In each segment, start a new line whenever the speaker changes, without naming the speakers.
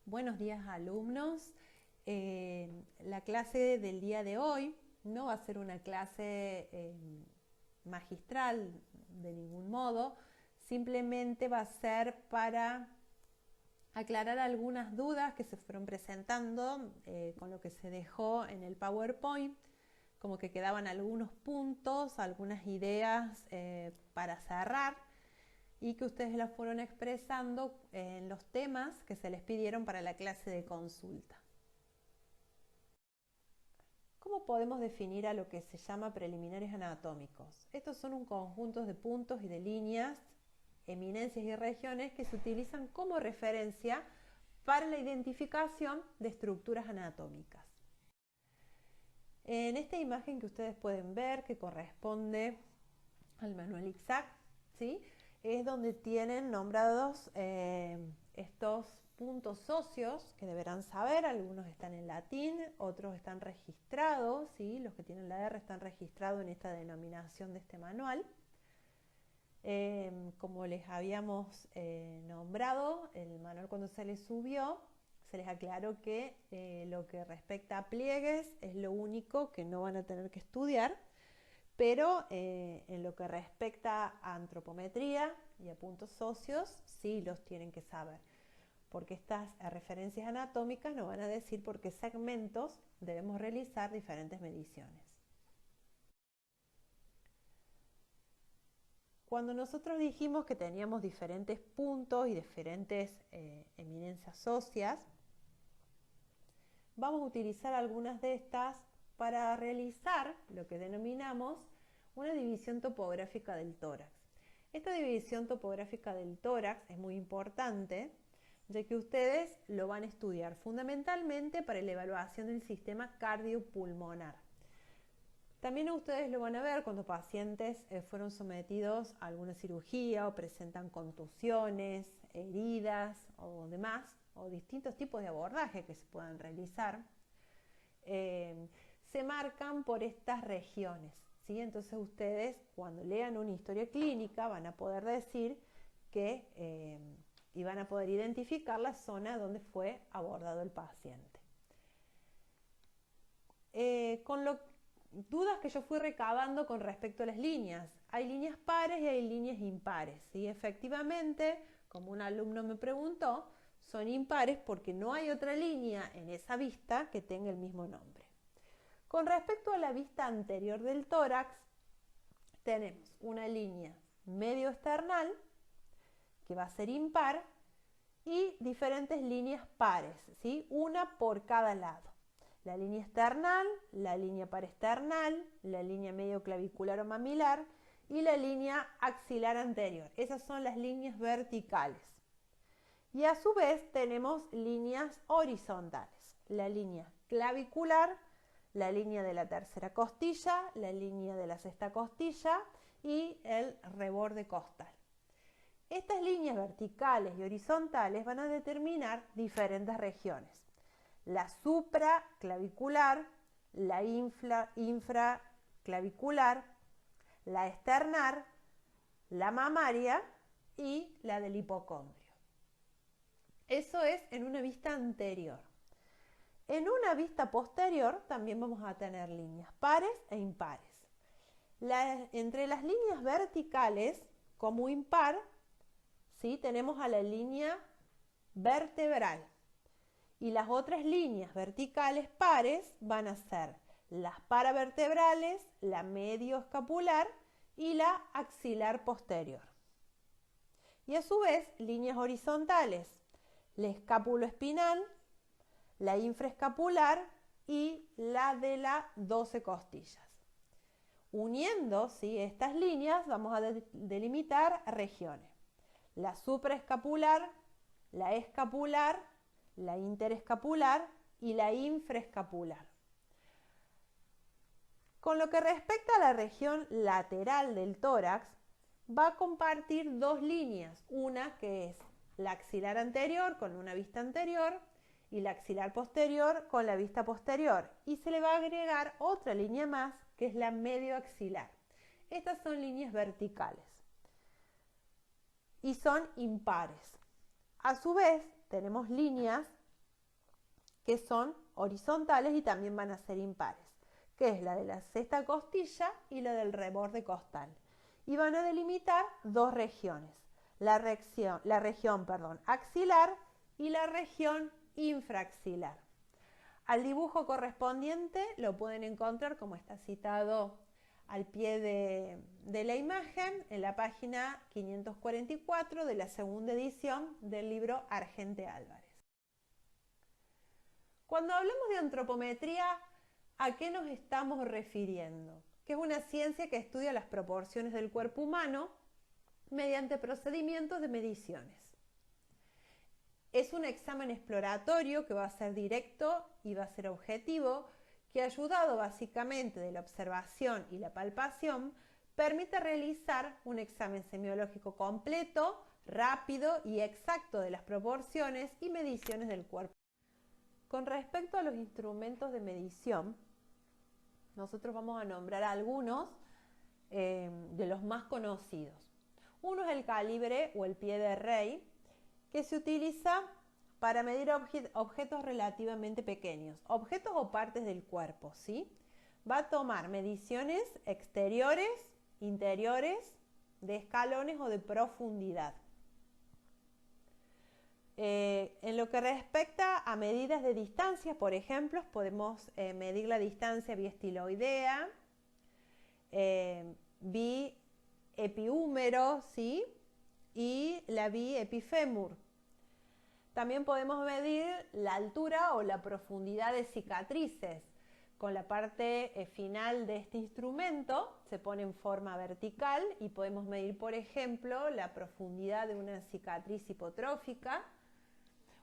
Buenos días, alumnos. La clase del día de hoy no va a ser una clase magistral de ningún modo, simplemente va a ser para aclarar algunas dudas que se fueron presentando con lo que se dejó en el PowerPoint, como que quedaban algunos puntos, algunas ideas para cerrar, y que ustedes las fueron expresando en los temas que se les pidieron para la clase de consulta. ¿Cómo podemos definir a lo que se llama preliminares anatómicos? Estos son un conjunto de puntos y de líneas, eminencias y regiones que se utilizan como referencia para la identificación de estructuras anatómicas. En esta imagen que ustedes pueden ver, que corresponde al manual ICSAC, ¿sí?, es donde tienen nombrados estos puntos socios que deberán saber. Algunos están en latín, otros están registrados, ¿sí? Los que tienen la R están registrados en esta denominación de este manual. Como les habíamos nombrado, el manual cuando se les subió, se les aclaró que lo que respecta a pliegues es lo único que no van a tener que estudiar, pero en lo que respecta a antropometría y a puntos socios, sí los tienen que saber, porque estas referencias anatómicas nos van a decir por qué segmentos debemos realizar diferentes mediciones. Cuando nosotros dijimos que teníamos diferentes puntos y diferentes eminencias óseas, vamos a utilizar algunas de estas para realizar lo que denominamos una división topográfica del tórax. Esta división topográfica del tórax es muy importante, ya que ustedes lo van a estudiar fundamentalmente para la evaluación del sistema cardiopulmonar. También ustedes lo van a ver cuando pacientes fueron sometidos a alguna cirugía o presentan contusiones, heridas o demás, o distintos tipos de abordaje que se puedan realizar. Se marcan por estas regiones, ¿sí? Entonces ustedes cuando lean una historia clínica van a poder decir que y van a poder identificar la zona donde fue abordado el paciente. Con las dudas que yo fui recabando con respecto a las líneas, hay líneas pares y hay líneas impares, ¿sí? Efectivamente, como un alumno me preguntó, son impares porque no hay otra línea en esa vista que tenga el mismo nombre. Con respecto a la vista anterior del tórax, tenemos una línea medio esternal, que va a ser impar, y diferentes líneas pares, ¿sí? Una por cada lado. La línea esternal, la línea paresternal, la línea medio clavicular o mamilar y la línea axilar anterior. Esas son las líneas verticales. Y a su vez tenemos líneas horizontales. La línea clavicular, la línea de la tercera costilla, la línea de la sexta costilla y el reborde costal. Estas líneas verticales y horizontales van a determinar diferentes regiones. La supraclavicular, la infraclavicular, la externar, la mamaria y la del hipocondrio. Eso es en una vista anterior. En una vista posterior también vamos a tener líneas pares e impares. Entre las líneas verticales, como impar, ¿sí?, tenemos a la línea vertebral. Y las otras líneas verticales pares van a ser las paravertebrales, la medioescapular y la axilar posterior. Y a su vez, líneas horizontales, la escápuloespinal, la infraescapular y la de las 12 costillas. Uniendo, ¿sí?, estas líneas vamos a delimitar regiones. La supraescapular, la escapular, la interescapular y la infraescapular. Con lo que respecta a la región lateral del tórax, va a compartir dos líneas, una que es la axilar anterior con una vista anterior y la axilar posterior con la vista posterior, y se le va a agregar otra línea más que es la medioaxilar. Estas son líneas verticales y son impares. A su vez tenemos líneas que son horizontales y también van a ser impares, que es la de la sexta costilla y la del reborde costal. Y van a delimitar dos regiones, la región axilar y la región infraaxilar. Al dibujo correspondiente lo pueden encontrar, como está citado al pie de la imagen, en la página 544 de la segunda edición del libro Argente Álvarez. Cuando hablamos de antropometría, ¿a qué nos estamos refiriendo? Que es una ciencia que estudia las proporciones del cuerpo humano mediante procedimientos de mediciones. Es un examen exploratorio que va a ser directo y va a ser objetivo, que ayudado básicamente de la observación y la palpación, permite realizar un examen semiológico completo, rápido y exacto de las proporciones y mediciones del cuerpo. Con respecto a los instrumentos de medición, nosotros vamos a nombrar algunos de los más conocidos. Uno es el calibre o el pie de rey, que se utiliza para medir objetos relativamente pequeños, objetos o partes del cuerpo, ¿sí? Va a tomar mediciones exteriores, interiores, de escalones o de profundidad. En lo que respecta a medidas de distancias, por ejemplo, podemos medir la distancia biestiloidea, biepiúmero, ¿sí? Y la biepifémur. También podemos medir la altura o la profundidad de cicatrices. Con la parte final de este instrumento se pone en forma vertical y podemos medir, por ejemplo, la profundidad de una cicatriz hipotrófica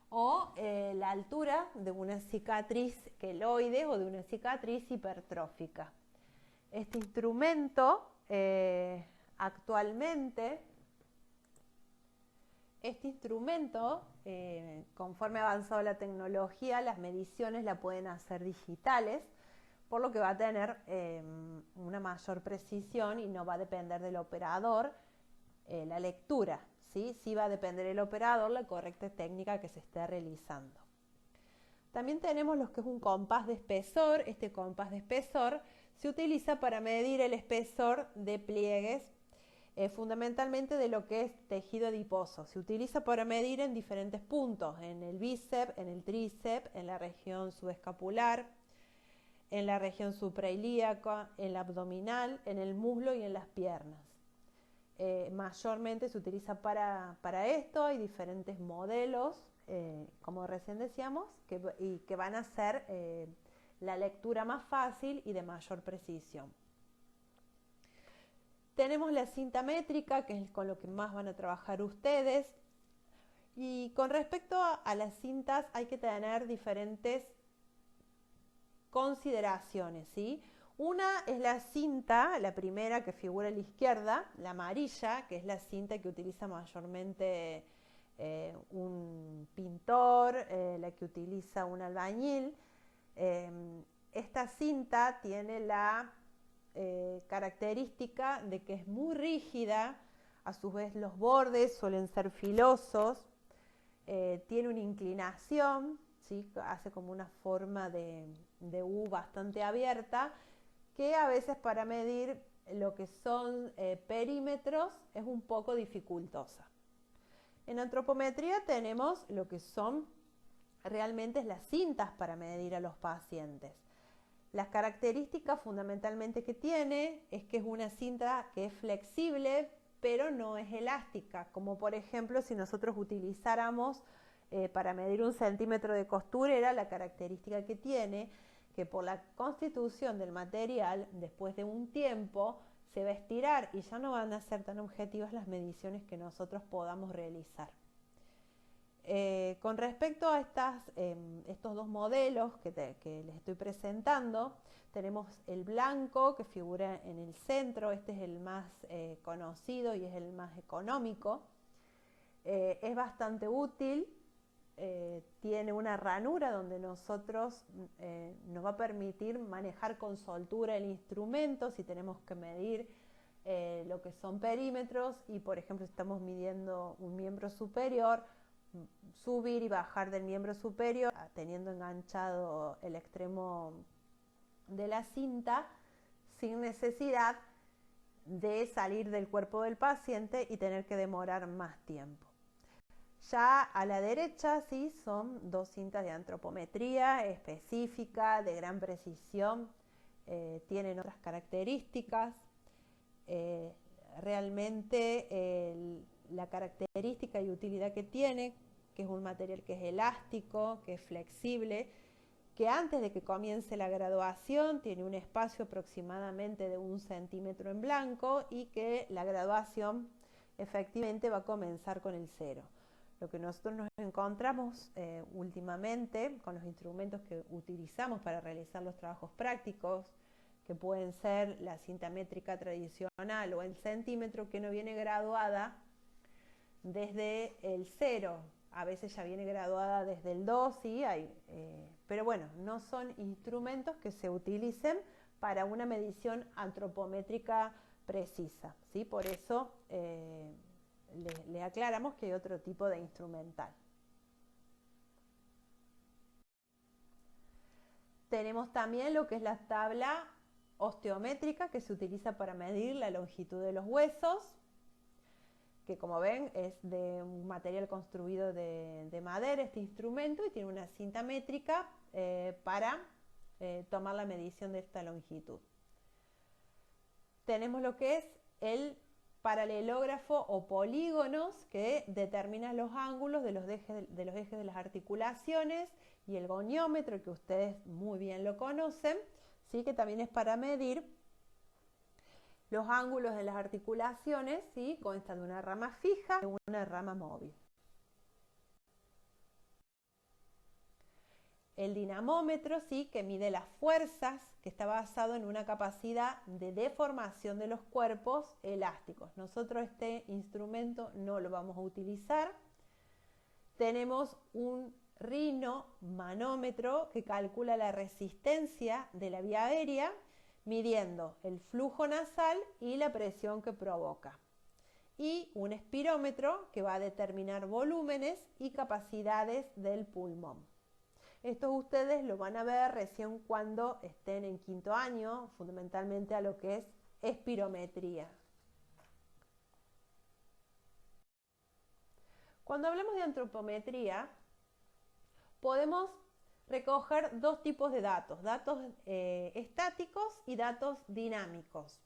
o la altura de una cicatriz queloide o de una cicatriz hipertrófica. Este instrumento actualmente, conforme ha avanzado la tecnología, las mediciones la pueden hacer digitales, por lo que va a tener una mayor precisión y no va a depender del operador la lectura, ¿sí? Sí va a depender del operador la correcta técnica que se esté realizando. También tenemos lo que es un compás de espesor. Este compás de espesor se utiliza para medir el espesor de pliegues, fundamentalmente de lo que es tejido adiposo. Se utiliza para medir en diferentes puntos, en el bíceps, en el tríceps, en la región subescapular, en la región suprailíaca, en la abdominal, en el muslo y en las piernas. Mayormente se utiliza para esto. Hay diferentes modelos, como recién decíamos, que van a hacer la lectura más fácil y de mayor precisión. Tenemos la cinta métrica, que es con lo que más van a trabajar ustedes. Y con respecto a las cintas hay que tener diferentes consideraciones, ¿sí? Una es la cinta, la primera que figura a la izquierda, la amarilla, que es la cinta que utiliza mayormente un pintor, la que utiliza un albañil. Esta cinta tiene la característica de que es muy rígida, a su vez los bordes suelen ser filosos, tiene una inclinación, ¿sí? Hace como una forma de U bastante abierta, que a veces para medir lo que son perímetros es un poco dificultosa. En antropometría tenemos lo que son realmente las cintas para medir a los pacientes. Las características fundamentalmente que tiene es que es una cinta que es flexible, pero no es elástica, como por ejemplo si nosotros utilizáramos para medir 1 centímetro de costurera, la característica que tiene, que por la constitución del material, después de un tiempo, se va a estirar y ya no van a ser tan objetivas las mediciones que nosotros podamos realizar. Con respecto a estos dos modelos que les estoy presentando, tenemos el blanco que figura en el centro. Este es el más conocido y es el más económico. Es bastante útil, tiene una ranura donde nos va a permitir manejar con soltura el instrumento si tenemos que medir lo que son perímetros y, por ejemplo, si estamos midiendo un miembro superior, subir y bajar del miembro superior, teniendo enganchado el extremo de la cinta, sin necesidad de salir del cuerpo del paciente y tener que demorar más tiempo. Ya a la derecha sí son 2 cintas de antropometría específica, de gran precisión, tienen otras características. Realmente la característica y utilidad que tiene, que es un material que es elástico, que es flexible, que antes de que comience la graduación tiene un espacio aproximadamente de 1 centímetro en blanco y que la graduación efectivamente va a comenzar con el 0. Lo que nosotros nos encontramos últimamente con los instrumentos que utilizamos para realizar los trabajos prácticos, que pueden ser la cinta métrica tradicional o el centímetro, que no viene graduada desde el 0, a veces ya viene graduada desde el 2, ¿sí? Pero bueno, no son instrumentos que se utilicen para una medición antropométrica precisa, ¿sí? Por eso le aclaramos que hay otro tipo de instrumental. Tenemos también lo que es la tabla osteométrica, que se utiliza para medir la longitud de los huesos, que como ven es de un material construido de madera este instrumento, y tiene una cinta métrica para tomar la medición de esta longitud. Tenemos lo que es el paralelógrafo o polígonos, que determina los ángulos de los ejes de las articulaciones, y el goniómetro, que ustedes muy bien lo conocen, ¿sí? Que también es para medir los ángulos de las articulaciones, ¿sí? Consta de una rama fija y una rama móvil. El dinamómetro, ¿sí? Que mide las fuerzas, que está basado en una capacidad de deformación de los cuerpos elásticos. Nosotros este instrumento no lo vamos a utilizar. Tenemos un rinomanómetro, que calcula la resistencia de la vía aérea, midiendo el flujo nasal y la presión que provoca. Y un espirómetro, que va a determinar volúmenes y capacidades del pulmón. Esto ustedes lo van a ver recién cuando estén en 5º año, fundamentalmente a lo que es espirometría. Cuando hablamos de antropometría, podemos recoger 2 tipos de datos, datos estáticos y datos dinámicos.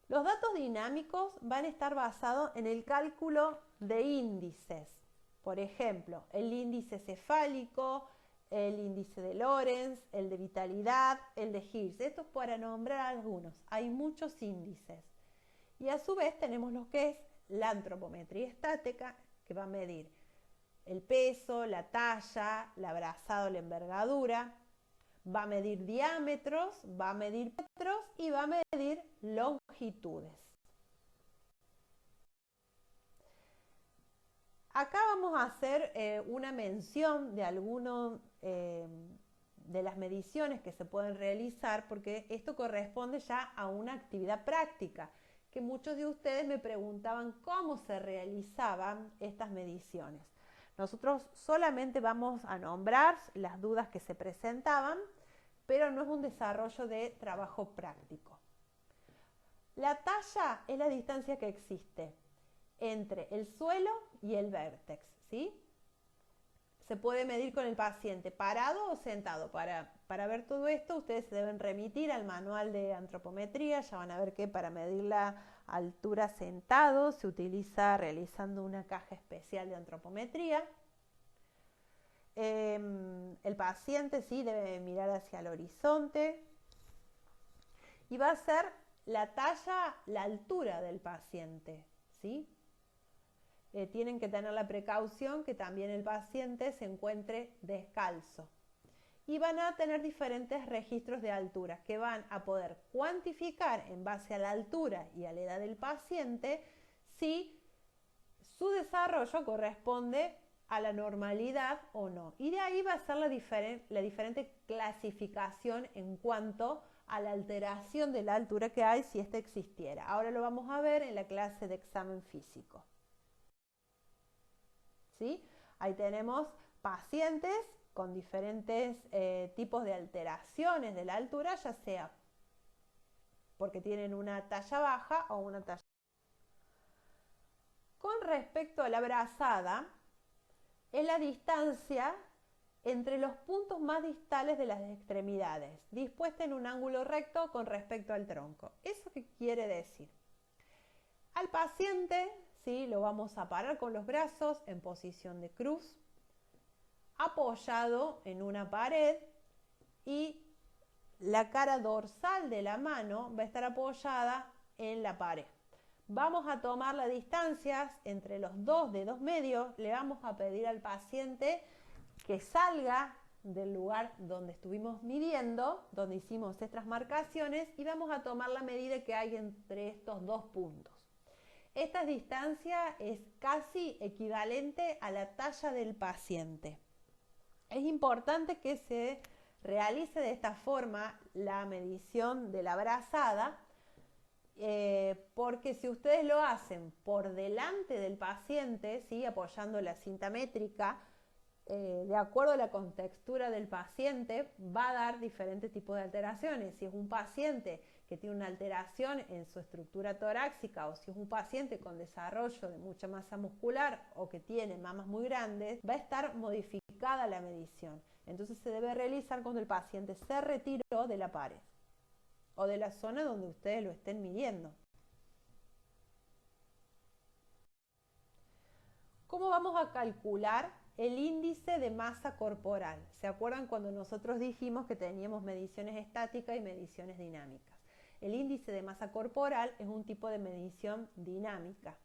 Los datos dinámicos van a estar basados en el cálculo de índices. Por ejemplo, el índice cefálico, el índice de Lorenz, el de vitalidad, el de Hirsch. Esto es para nombrar algunos. Hay muchos índices. Y a su vez tenemos lo que es la antropometría estática, que va a medir el peso, la talla, la brazada o la envergadura. Va a medir diámetros, va a medir metros y va a medir longitudes. Acá vamos a hacer una mención de algunas de las mediciones que se pueden realizar, porque esto corresponde ya a una actividad práctica, que muchos de ustedes me preguntaban cómo se realizaban estas mediciones. Nosotros solamente vamos a nombrar las dudas que se presentaban, pero no es un desarrollo de trabajo práctico. La talla es la distancia que existe entre el suelo y el vértex, ¿sí? Se puede medir con el paciente parado o sentado. Para ver todo esto, ustedes se deben remitir al manual de antropometría. Ya van a ver que para medir la altura sentado se utiliza realizando una caja especial de antropometría. El paciente sí debe mirar hacia el horizonte y va a ser la talla, la altura del paciente, ¿sí? Tienen que tener la precaución que también el paciente se encuentre descalzo. Y van a tener diferentes registros de altura que van a poder cuantificar en base a la altura y a la edad del paciente si su desarrollo corresponde a la normalidad o no. Y de ahí va a ser la diferente clasificación en cuanto a la alteración de la altura que hay, si ésta existiera. Ahora lo vamos a ver en la clase de examen físico. ¿sí? Ahí tenemos pacientes con diferentes tipos de alteraciones de la altura, ya sea porque tienen una talla baja o una talla. Con respecto a la brazada, es la distancia entre los puntos más distales de las extremidades, dispuesta en un ángulo recto con respecto al tronco. ¿Eso qué quiere decir? Al paciente, ¿sí?, lo vamos a parar con los brazos en posición de cruz, apoyado en una pared, y la cara dorsal de la mano va a estar apoyada en la pared. Vamos a tomar las distancias entre los dos dedos medios, le vamos a pedir al paciente que salga del lugar donde estuvimos midiendo, donde hicimos estas marcaciones, y vamos a tomar la medida que hay entre estos dos puntos. Esta distancia es casi equivalente a la talla del paciente. Es importante que se realice de esta forma la medición de la brazada, porque si ustedes lo hacen por delante del paciente, ¿sí?, apoyando la cinta métrica, de acuerdo a la contextura del paciente, va a dar diferentes tipos de alteraciones. Si es un paciente que tiene una alteración en su estructura torácica, o si es un paciente con desarrollo de mucha masa muscular o que tiene mamas muy grandes, va a estar modificada la medición. Entonces se debe realizar cuando el paciente se retiró de la pared o de la zona donde ustedes lo estén midiendo. ¿Cómo vamos a calcular el índice de masa corporal? ¿Se acuerdan cuando nosotros dijimos que teníamos mediciones estáticas y mediciones dinámicas? El índice de masa corporal es un tipo de medición dinámica.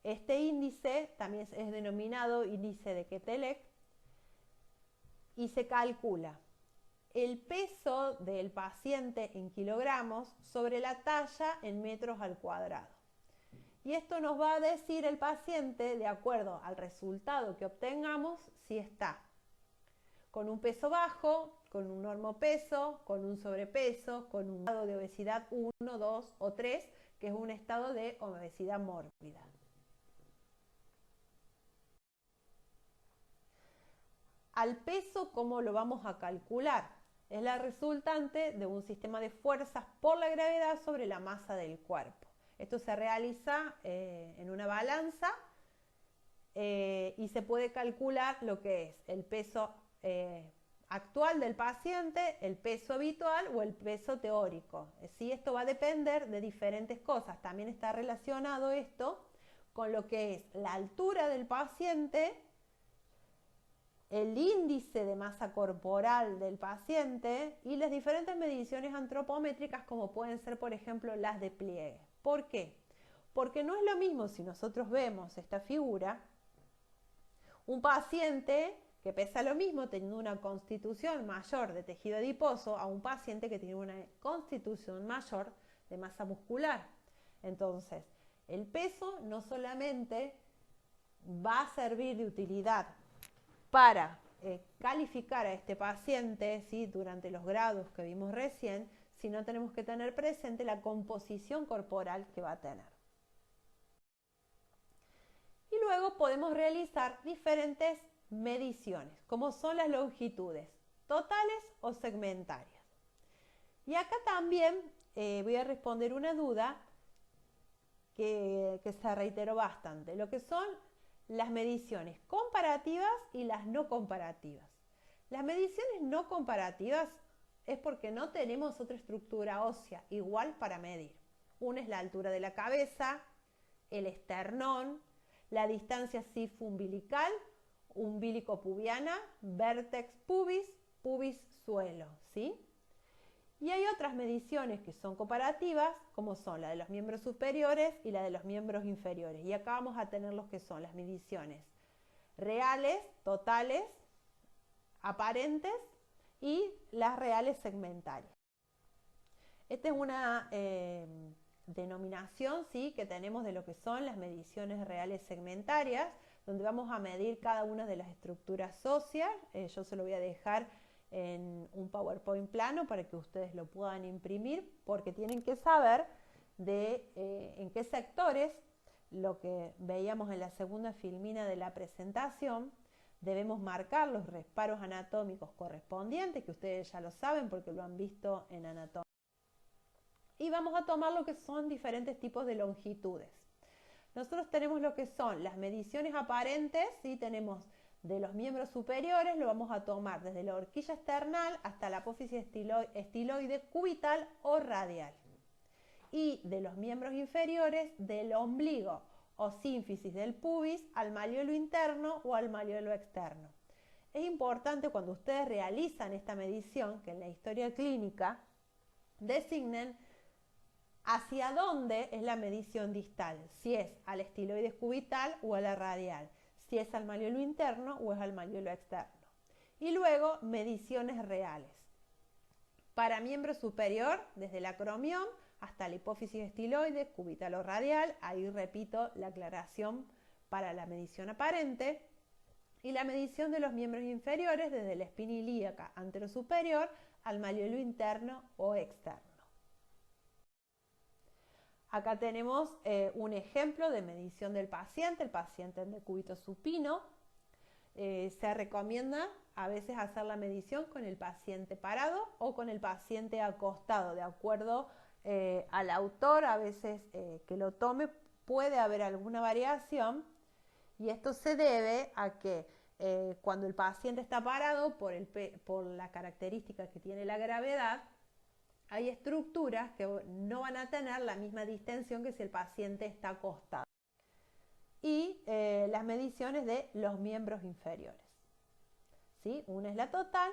Este índice también es denominado índice de Quetelet y se calcula el peso del paciente en kilogramos sobre la talla en metros al cuadrado. Y esto nos va a decir el paciente, de acuerdo al resultado que obtengamos, si está con un peso bajo, con un normopeso, con un sobrepeso, con un grado de obesidad 1, 2 o 3, que es un estado de obesidad mórbida. Al peso, ¿cómo lo vamos a calcular? Es la resultante de un sistema de fuerzas por la gravedad sobre la masa del cuerpo. Esto se realiza en una balanza y se puede calcular lo que es el peso actual del paciente, el peso habitual o el peso teórico. ¿Sí? Esto va a depender de diferentes cosas. También está relacionado esto con lo que es la altura del paciente, el índice de masa corporal del paciente y las diferentes mediciones antropométricas, como pueden ser, por ejemplo, las de pliegue. ¿Por qué? Porque no es lo mismo si nosotros vemos esta figura, un paciente que pesa lo mismo teniendo una constitución mayor de tejido adiposo a un paciente que tiene una constitución mayor de masa muscular. Entonces, el peso no solamente va a servir de utilidad para calificar a este paciente, ¿sí?, durante los grados que vimos recién, sino tenemos que tener presente la composición corporal que va a tener. Y luego podemos realizar diferentes mediciones, como son las longitudes, totales o segmentarias. Y acá también voy a responder una duda que se reiteró bastante, lo que son las mediciones comparativas y las no comparativas. Las mediciones no comparativas es porque no tenemos otra estructura ósea igual para medir. Una es la altura de la cabeza, el esternón, la distancia cifo-umbilical, umbilico-pubiana, vértex pubis, pubis suelo, ¿sí? Y hay otras mediciones que son comparativas, como son la de los miembros superiores y la de los miembros inferiores. Y acá vamos a tener los que son las mediciones reales, totales, aparentes y las reales segmentarias. Esta es una denominación, ¿sí?, que tenemos de lo que son las mediciones reales segmentarias, donde vamos a medir cada una de las estructuras óseas. Yo se lo voy a dejar en un PowerPoint plano para que ustedes lo puedan imprimir, porque tienen que saber en qué sectores lo que veíamos en la segunda filmina de la presentación, debemos marcar los reparos anatómicos correspondientes, que ustedes ya lo saben porque lo han visto en anatomía. Y vamos a tomar lo que son diferentes tipos de longitudes. Nosotros tenemos lo que son las mediciones aparentes, ¿sí? Tenemos de los miembros superiores, lo vamos a tomar desde la horquilla esternal hasta la apófisis estiloide cubital o radial. Y de los miembros inferiores, del ombligo o sínfisis del pubis al malleolo interno o al malleolo externo. Es importante cuando ustedes realizan esta medición que en la historia clínica designen hacia dónde es la medición distal, si es al estiloides cubital o a la radial, si es al malleolo interno o es al malleolo externo. Y luego mediciones reales. Para miembro superior, desde el acromión hasta la hipófisis estiloide, cubital o radial, ahí repito la aclaración para la medición aparente. Y la medición de los miembros inferiores, desde la espina ilíaca anterosuperior al malleolo interno o externo. Acá tenemos un ejemplo de medición del paciente, el paciente en decúbito supino. Se recomienda a veces hacer la medición con el paciente parado o con el paciente acostado, de acuerdo al autor, a veces que lo tome puede haber alguna variación y esto se debe a que cuando el paciente está parado por la característica que tiene la gravedad, hay estructuras que no van a tener la misma distensión que si el paciente está acostado. Y las mediciones de los miembros inferiores, ¿sí? Una es la total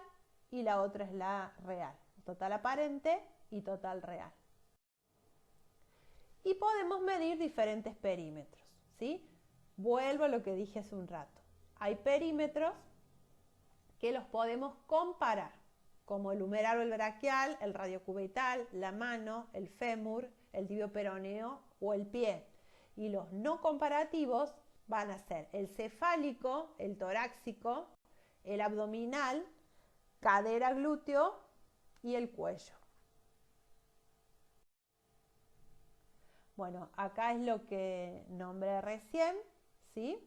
y la otra es la real. Total aparente y total real. Y podemos medir diferentes perímetros, ¿sí? Vuelvo a lo que dije hace un rato. Hay perímetros que los podemos comparar, como el humeral o el braquial, el radiocubital, la mano, el fémur, el tibio peroneo o el pie. Y los no comparativos van a ser el cefálico, el torácico, el abdominal, cadera, glúteo y el cuello. Bueno, acá es lo que nombré recién, ¿sí?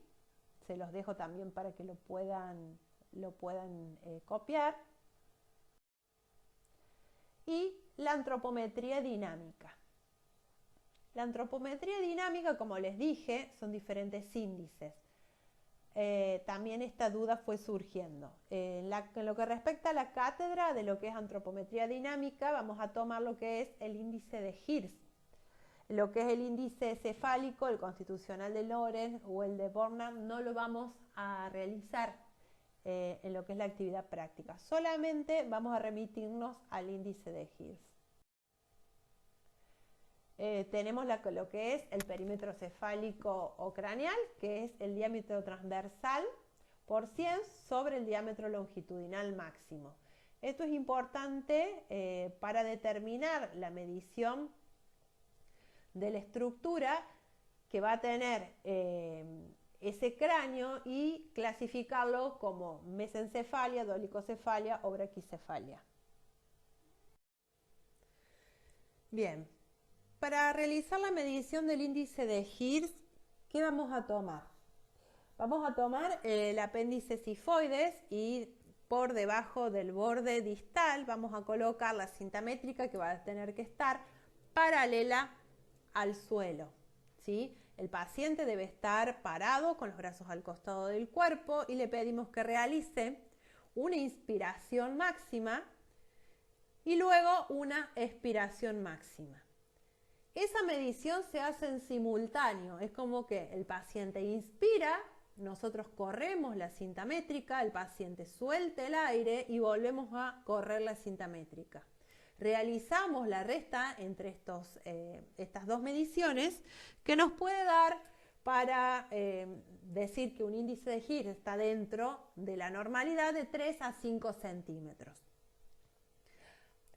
Se los dejo también para que lo puedan copiar. Y la antropometría dinámica. La antropometría dinámica, como les dije, son diferentes índices. También esta duda fue surgiendo. En lo que respecta a la cátedra de lo que es antropometría dinámica, vamos a tomar lo que es el índice de Hirsch. Lo que es el índice cefálico, el constitucional de Lorenz o el de Bornand, no lo vamos a realizar en lo que es la actividad práctica. Solamente vamos a remitirnos al índice de Hirsch. Tenemos lo que es el perímetro cefálico o craneal, que es el diámetro transversal por 100 sobre el diámetro longitudinal máximo. Esto es importante para determinar la medición de la estructura que va a tener ese cráneo y clasificarlo como mesencefalia, dolicocefalia o braquicefalia. Bien. Para realizar la medición del índice de Hirsch, ¿qué vamos a tomar? Vamos a tomar el apéndice cifoides y por debajo del borde distal vamos a colocar la cinta métrica que va a tener que estar paralela al suelo, ¿sí? El paciente debe estar parado con los brazos al costado del cuerpo y le pedimos que realice una inspiración máxima y luego una expiración máxima. Esa medición se hace en simultáneo, es como que el paciente inspira, nosotros corremos la cinta métrica, el paciente suelta el aire y volvemos a correr la cinta métrica. Realizamos la resta entre estas dos mediciones que nos puede dar para decir que un índice de Hirsch está dentro de la normalidad de 3 a 5 centímetros.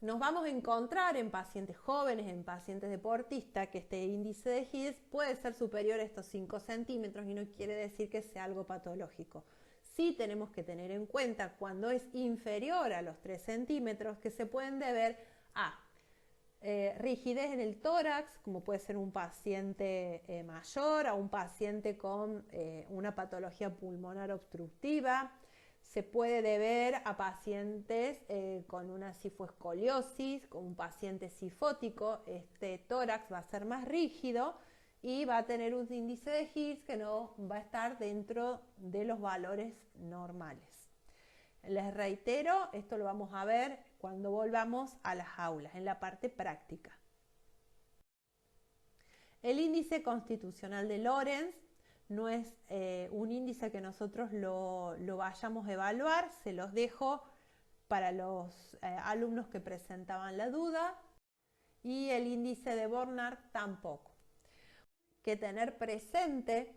Nos vamos a encontrar en pacientes jóvenes, en pacientes deportistas, que este índice de Hirsch puede ser superior a estos 5 centímetros y no quiere decir que sea algo patológico. Sí tenemos que tener en cuenta cuando es inferior a los 3 centímetros que se pueden deber a rigidez en el tórax, como puede ser un paciente mayor o un paciente con una patología pulmonar obstructiva. Se puede deber a pacientes con una cifoescoliosis, con un paciente cifótico. Este tórax va a ser más rígido y va a tener un índice de His que no va a estar dentro de los valores normales. Les reitero, esto lo vamos a ver cuando volvamos a las aulas, en la parte práctica. El índice constitucional de Lorenz no es un índice que nosotros lo vayamos a evaluar, se los dejo para los alumnos que presentaban la duda, y el índice de Bornard tampoco. Que tener presente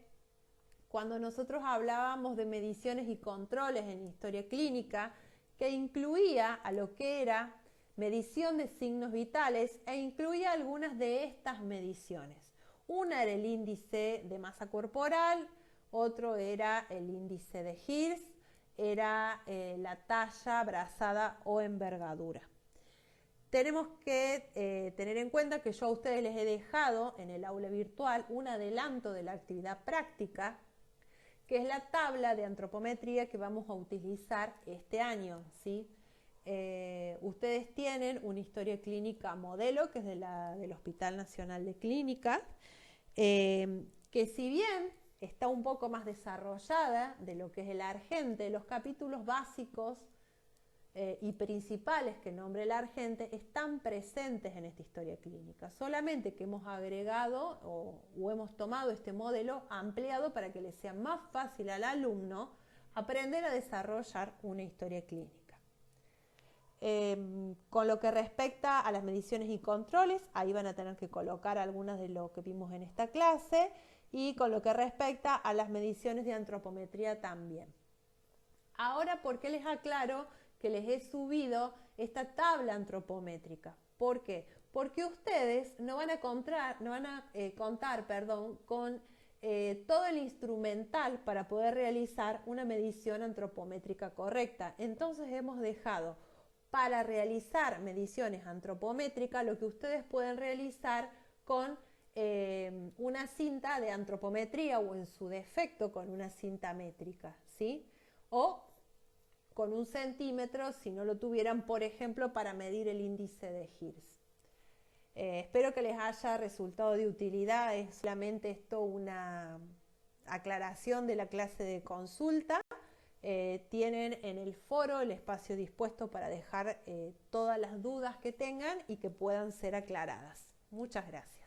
cuando nosotros hablábamos de mediciones y controles en historia clínica, que incluía a lo que era medición de signos vitales e incluía algunas de estas mediciones. Una era el índice de masa corporal, otro era el índice de Hirsch, era la talla, brazada o envergadura. Tenemos que tener en cuenta que yo a ustedes les he dejado en el aula virtual un adelanto de la actividad práctica, que es la tabla de antropometría que vamos a utilizar este año, ¿sí? Ustedes tienen una historia clínica modelo, que es del Hospital Nacional de Clínicas, que si bien está un poco más desarrollada de lo que es el ARGENTE, los capítulos básicos y principales que nombre el ARGENTE están presentes en esta historia clínica, solamente que hemos agregado o hemos tomado este modelo ampliado para que le sea más fácil al alumno aprender a desarrollar una historia clínica. Con lo que respecta a las mediciones y controles, ahí van a tener que colocar algunas de lo que vimos en esta clase, y con lo que respecta a las mediciones de antropometría también. Ahora, ¿por qué les aclaro que les he subido esta tabla antropométrica? ¿Por qué? Porque ustedes no van a contar con todo el instrumental para poder realizar una medición antropométrica correcta. Entonces hemos dejado para realizar mediciones antropométricas lo que ustedes pueden realizar con una cinta de antropometría, o en su defecto con una cinta métrica, ¿sí? O con un centímetro si no lo tuvieran, por ejemplo, para medir el índice de Hirsch. Espero que les haya resultado de utilidad. Es solamente esto una aclaración de la clase de consulta. Tienen en el foro el espacio dispuesto para dejar todas las dudas que tengan y que puedan ser aclaradas. Muchas gracias.